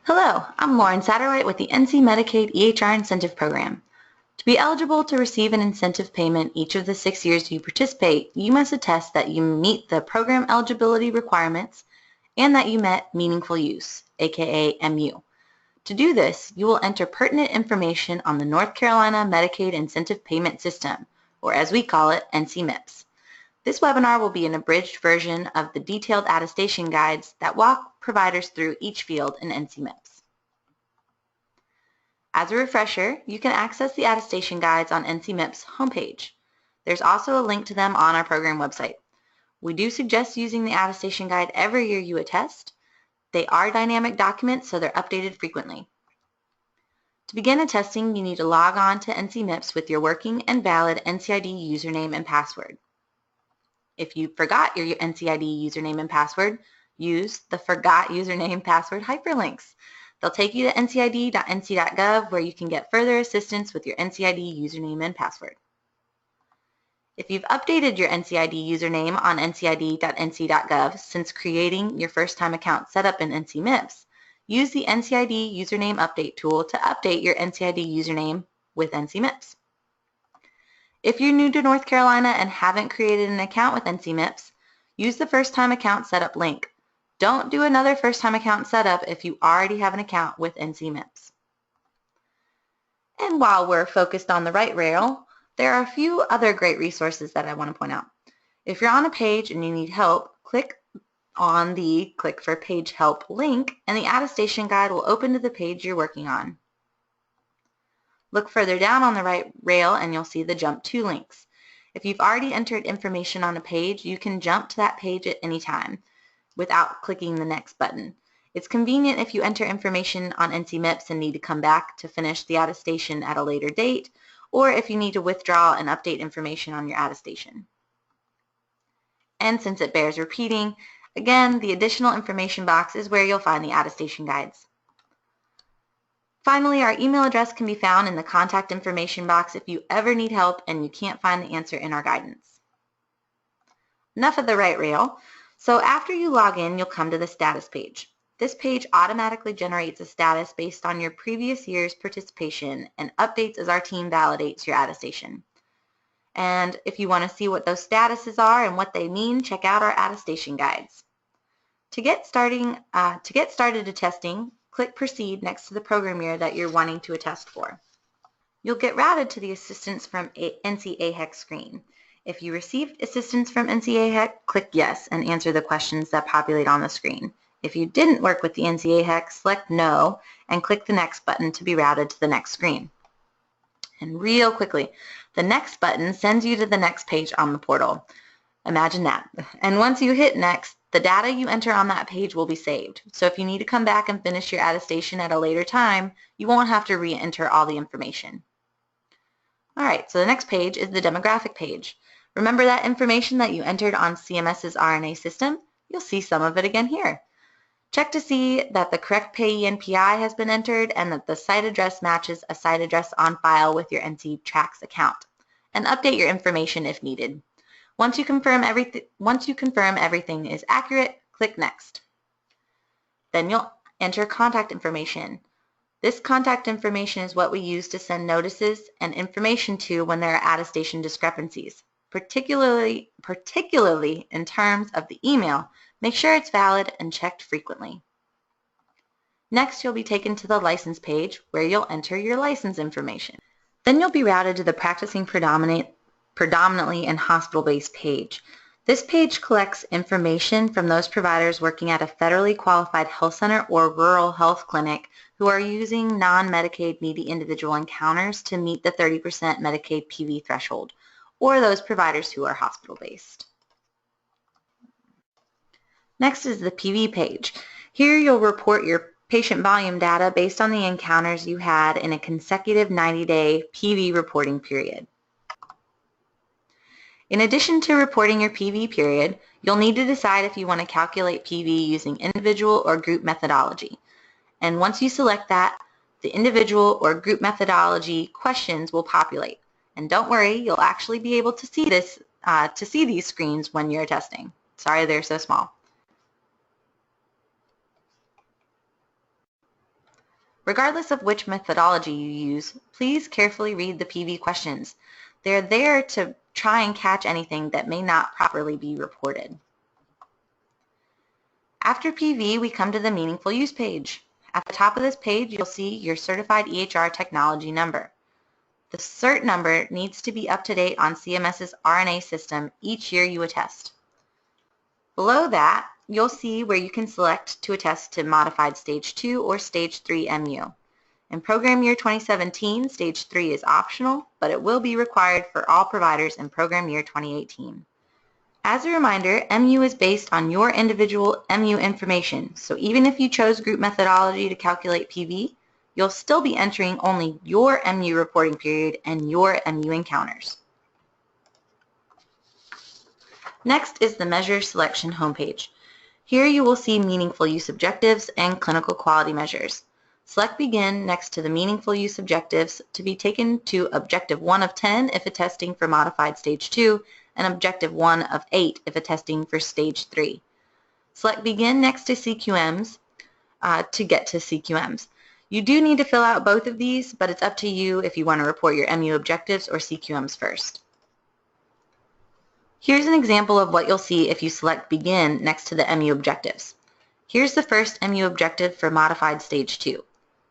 Hello, I'm Lauren Satterwhite with the NC Medicaid EHR Incentive Program. To be eligible to receive an incentive payment each of the 6 years you participate, you must attest that you meet the program eligibility requirements and that you met meaningful use, aka MU. To do this, you will enter pertinent information on the North Carolina Medicaid Incentive Payment System, or as we call it, NC-MIPS. This webinar will be an abridged version of the detailed attestation guides that walk providers through each field in NC-MIPS. As a refresher, you can access the attestation guides on NC-MIPS homepage. There's also a link to them on our program website. We do suggest using the attestation guide every year you attest. They are dynamic documents, so they're updated frequently. To begin attesting, you need to log on to NC-MIPS with your working and valid NCID username and password. If you forgot your NCID username and password, use the Forgot Username Password hyperlinks. They'll take you to ncid.nc.gov where you can get further assistance with your NCID username and password. If you've updated your NCID username on ncid.nc.gov since creating your first-time account setup in NC-MIPS, use the NCID Username Update tool to update your NCID username with NC-MIPS. If you're new to North Carolina and haven't created an account with NC-MIPS, use the first-time account setup link. Don't do another first-time account setup if you already have an account with NC-MIPS. And while we're focused on the right rail, there are a few other great resources that I want to point out. If you're on a page and you need help, click on the Click for Page Help link and the attestation guide will open to the page you're working on. Look further down on the right rail and you'll see the Jump To links. If you've already entered information on a page, you can jump to that page at any time without clicking the next button. It's convenient if you enter information on NC-MIPS and need to come back to finish the attestation at a later date, or if you need to withdraw and update information on your attestation. And since it bears repeating, again, the additional information box is where you'll find the attestation guides. Finally, our email address can be found in the contact information box if you ever need help and you can't find the answer in our guidance. Enough of the right rail. So after you log in, you'll come to the status page. This page automatically generates a status based on your previous year's participation and updates as our team validates your attestation. And if you want to see what those statuses are and what they mean, check out our attestation guides. To get started attesting, click Proceed next to the program year that you're wanting to attest for. You'll get routed to the Assistance from NC-AHEC screen. If you received assistance from NC-AHEC, click Yes and answer the questions that populate on the screen. If you didn't work with the NC-AHEC, select No and click the Next button to be routed to the next screen. And real quickly, the Next button sends you to the next page on the portal. Imagine that. And once you hit Next, the data you enter on that page will be saved. So if you need to come back and finish your attestation at a later time, you won't have to re-enter all the information. All right, so the next page is the demographic page. Remember that information that you entered on CMS's RNA system? You'll see some of it again here. Check to see that the correct payee NPI has been entered and that the site address matches a site address on file with your NC Tracks account, and update your information if needed. Once you confirm everything is accurate, click Next. Then you'll enter contact information. This contact information is what we use to send notices and information to when there are attestation discrepancies. Particularly in terms of the email, make sure it's valid and checked frequently. Next, you'll be taken to the license page where you'll enter your license information. Then you'll be routed to the Practicing Predominantly in Hospital-Based page. This page collects information from those providers working at a federally qualified health center or rural health clinic who are using non-Medicaid needy individual encounters to meet the 30% Medicaid PV threshold, or those providers who are hospital-based. Next is the PV page. Here you'll report your patient volume data based on the encounters you had in a consecutive 90-day PV reporting period. In addition to reporting your PV period, you'll need to decide if you want to calculate PV using individual or group methodology. And once you select that, the individual or group methodology questions will populate. And don't worry, you'll actually be able to see these screens when you're attesting. Sorry, they're so small. Regardless of which methodology you use, please carefully read the PV questions. They're there to try and catch anything that may not properly be reported. After PV, we come to the Meaningful Use page. At the top of this page, you'll see your Certified EHR Technology number. The CERT number needs to be up to date on CMS's RNA system each year you attest. Below that, you'll see where you can select to attest to Modified Stage 2 or Stage 3 MU. In Program Year 2017, Stage 3 is optional, but it will be required for all providers in Program Year 2018. As a reminder, MU is based on your individual MU information, so even if you chose group methodology to calculate PV, you'll still be entering only your MU reporting period and your MU encounters. Next is the Measure Selection homepage. Here you will see Meaningful Use Objectives and Clinical Quality Measures. Select Begin next to the Meaningful Use Objectives to be taken to Objective 1 of 10 if attesting for Modified Stage 2 and Objective 1 of 8 if attesting for Stage 3. Select Begin next to CQMs to get to CQMs. You do need to fill out both of these, but it's up to you if you want to report your MU objectives or CQMs first. Here's an example of what you'll see if you select Begin next to the MU objectives. Here's the first MU objective for Modified Stage 2.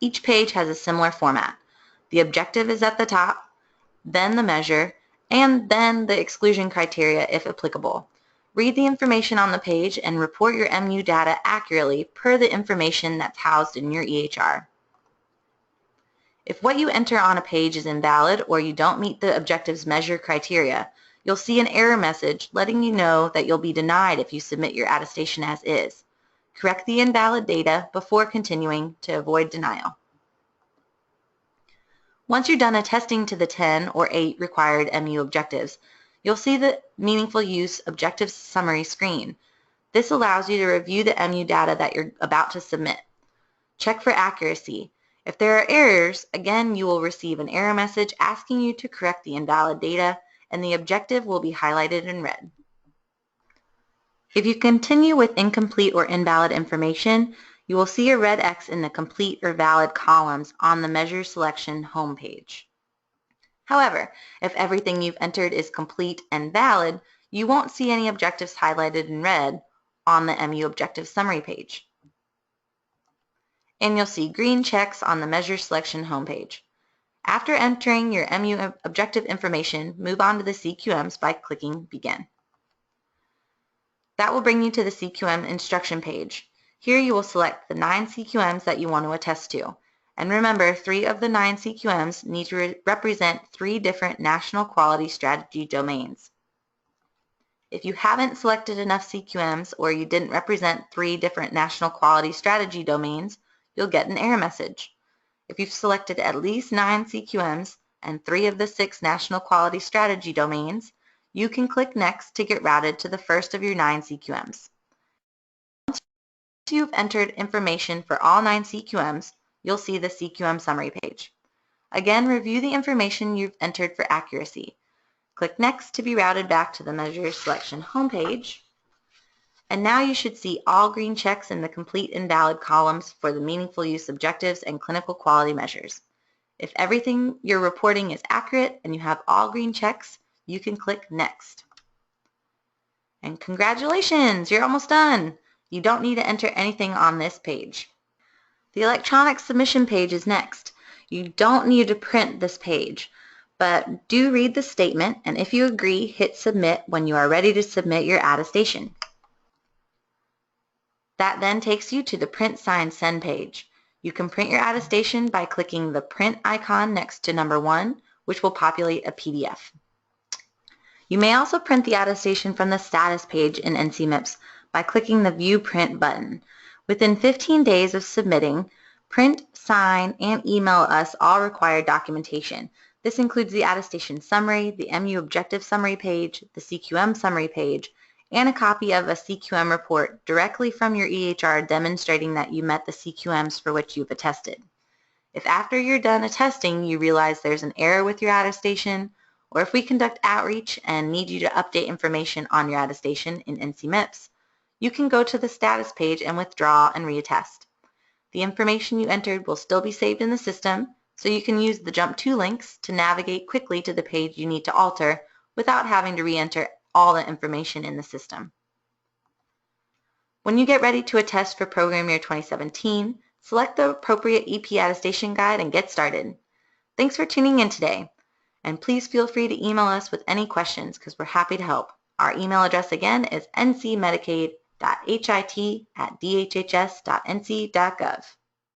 Each page has a similar format. The objective is at the top, then the measure, and then the exclusion criteria if applicable. Read the information on the page and report your MU data accurately per the information that's housed in your EHR. If what you enter on a page is invalid or you don't meet the objective's measure criteria, you'll see an error message letting you know that you'll be denied if you submit your attestation as is. Correct the invalid data before continuing to avoid denial. Once you're done attesting to the 10 or 8 required MU objectives, you'll see the Meaningful Use Objectives Summary screen. This allows you to review the MU data that you're about to submit. Check for accuracy. If there are errors, again, you will receive an error message asking you to correct the invalid data, and the objective will be highlighted in red. If you continue with incomplete or invalid information, you will see a red X in the complete or valid columns on the Measure Selection homepage. However, if everything you've entered is complete and valid, you won't see any objectives highlighted in red on the MU Objective Summary page. And you'll see green checks on the Measure Selection homepage. After entering your MU objective information, move on to the CQMs by clicking Begin. That will bring you to the CQM instruction page. Here you will select the 9 CQMs that you want to attest to. And remember, 3 of the 9 CQMs need to represent 3 different National Quality Strategy domains. If you haven't selected enough CQMs or you didn't represent 3 different National Quality Strategy domains, you'll get an error message. If you've selected at least 9 CQMs and 3 of the 6 National Quality Strategy domains, you can click Next to get routed to the first of your 9 CQMs. Once you've entered information for all 9 CQMs, you'll see the CQM summary page. Again, review the information you've entered for accuracy. Click Next to be routed back to the Measure Selection homepage. And now you should see all green checks in the complete and valid columns for the Meaningful Use Objectives and Clinical Quality Measures. If everything you're reporting is accurate and you have all green checks, you can click Next. And congratulations, you're almost done. You don't need to enter anything on this page. The electronic submission page is next. You don't need to print this page, but do read the statement, and if you agree, hit Submit when you are ready to submit your attestation. That then takes you to the Print, Sign, Send page. You can print your attestation by clicking the print icon next to number 1, which will populate a PDF. You may also print the attestation from the status page in NC-MIPS by clicking the View Print button. Within 15 days of submitting, print, sign, and email us all required documentation. This includes the attestation summary, the MU objective summary page, the CQM summary page, and a copy of a CQM report directly from your EHR demonstrating that you met the CQMs for which you've attested. If after you're done attesting you realize there's an error with your attestation, or if we conduct outreach and need you to update information on your attestation in NC-MIPS, you can go to the status page and withdraw and reattest. The information you entered will still be saved in the system, so you can use the Jump To links to navigate quickly to the page you need to alter without having to re-enter all the information in the system. When you get ready to attest for program year 2017, select the appropriate EP attestation guide and get started. Thanks for tuning in today, and please feel free to email us with any questions because we're happy to help. Our email address again is ncmedicaid.hit@dhhs.nc.gov.